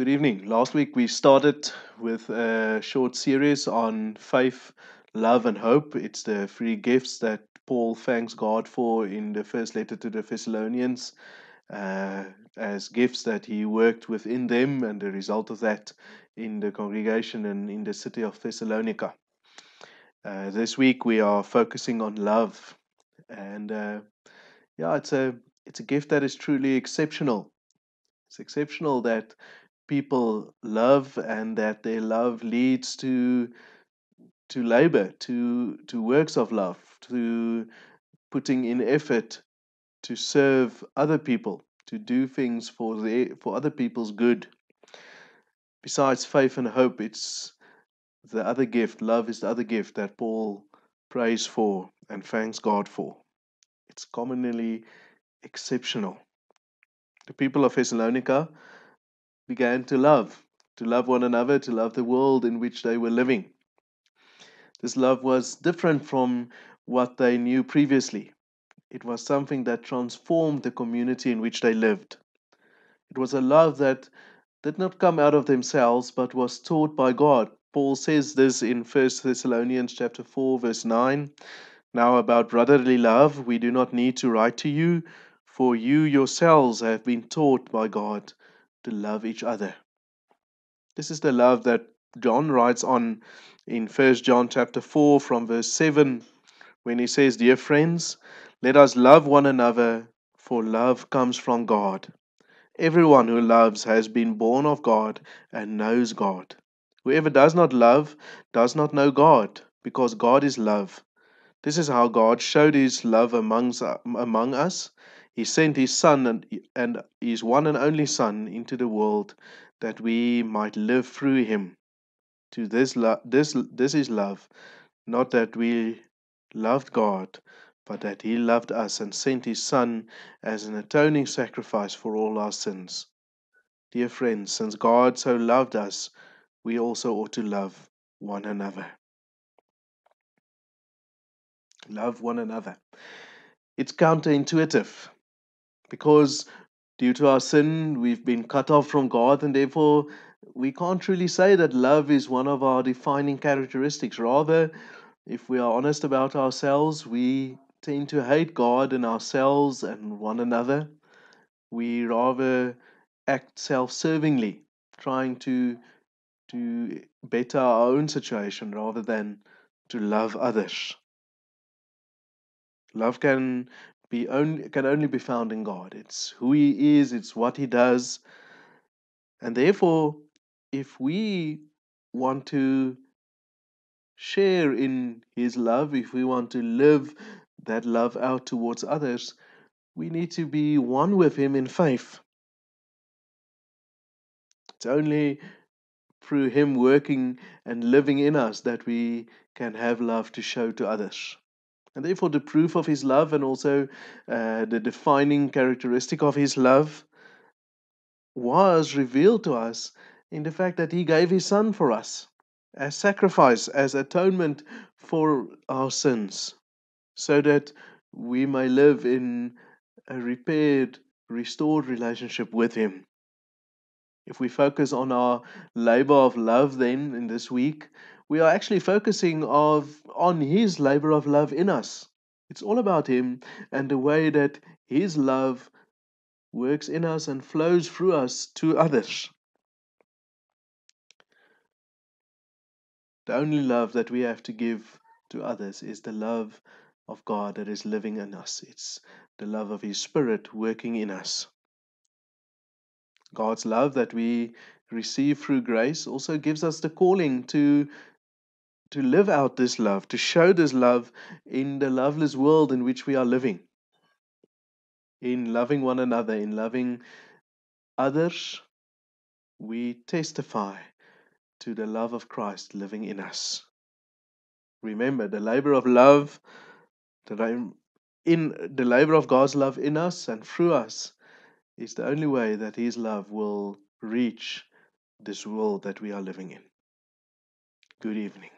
Good evening. Last week we started with a short series on faith, love, and hope. It's the three gifts that Paul thanks God for in the first letter to the Thessalonians, uh, as gifts that he worked within them, and the result of that in the congregation and in the city of Thessalonica. This week we are focusing on love, and yeah, it's a gift that is truly exceptional. It's exceptional that people love and that their love leads to labor, to works of love, to putting in effort to serve other people, to do things for other people's good. Besides faith and hope, it's the other gift. Love is the other gift that Paul prays for and thanks God for. It's commonly exceptional. The people of Thessalonica began to love one another, to love the world in which they were living. This love was different from what they knew previously. It was something that transformed the community in which they lived. It was a love that did not come out of themselves but was taught by God. Paul says this in 1 Thessalonians chapter 4 verse 9. Now about brotherly love we do not need to write to you, for you yourselves have been taught by God to love each other. This is the love that John writes on in 1 John chapter 4 from verse 7 when he says, "Dear friends, let us love one another, for love comes from God. Everyone who loves has been born of God and knows God. Whoever does not love does not know God, because God is love. This is how God showed his love among us. He sent his Son and his one and only Son into the world that we might live through him. To this is love, not that we loved God, but that he loved us and sent his Son as an atoning sacrifice for all our sins. Dear friends, since God so loved us, we also ought to love one another." Love one another. It's counterintuitive because due to our sin, we've been cut off from God, and therefore we can't truly say that love is one of our defining characteristics. Rather, if we are honest about ourselves, we tend to hate God and ourselves and one another. We rather act self-servingly, trying to better our own situation rather than to love others. Love can only be found in God. It's who He is, it's what He does, and therefore, if we want to share in His love, if we want to live that love out towards others, we need to be one with Him in faith. It's only through Him working and living in us that we can have love to show to others. And therefore, the proof of His love and also the defining characteristic of His love was revealed to us in the fact that He gave His Son for us as sacrifice, as atonement for our sins, so that we may live in a repaired, restored relationship with Him. If we focus on our labor of love, then in this week, we are actually focusing on His labor of love in us. It's all about Him and the way that His love works in us and flows through us to others. The only love that we have to give to others is the love of God that is living in us. It's the love of His Spirit working in us. God's love that we receive through grace also gives us the calling to live out this love, to show this love in the loveless world in which we are living. In loving one another, in loving others, we testify to the love of Christ living in us. Remember, the labor of love, the labor of God's love in us and through us is the only way that His love will reach this world that we are living in. Good evening.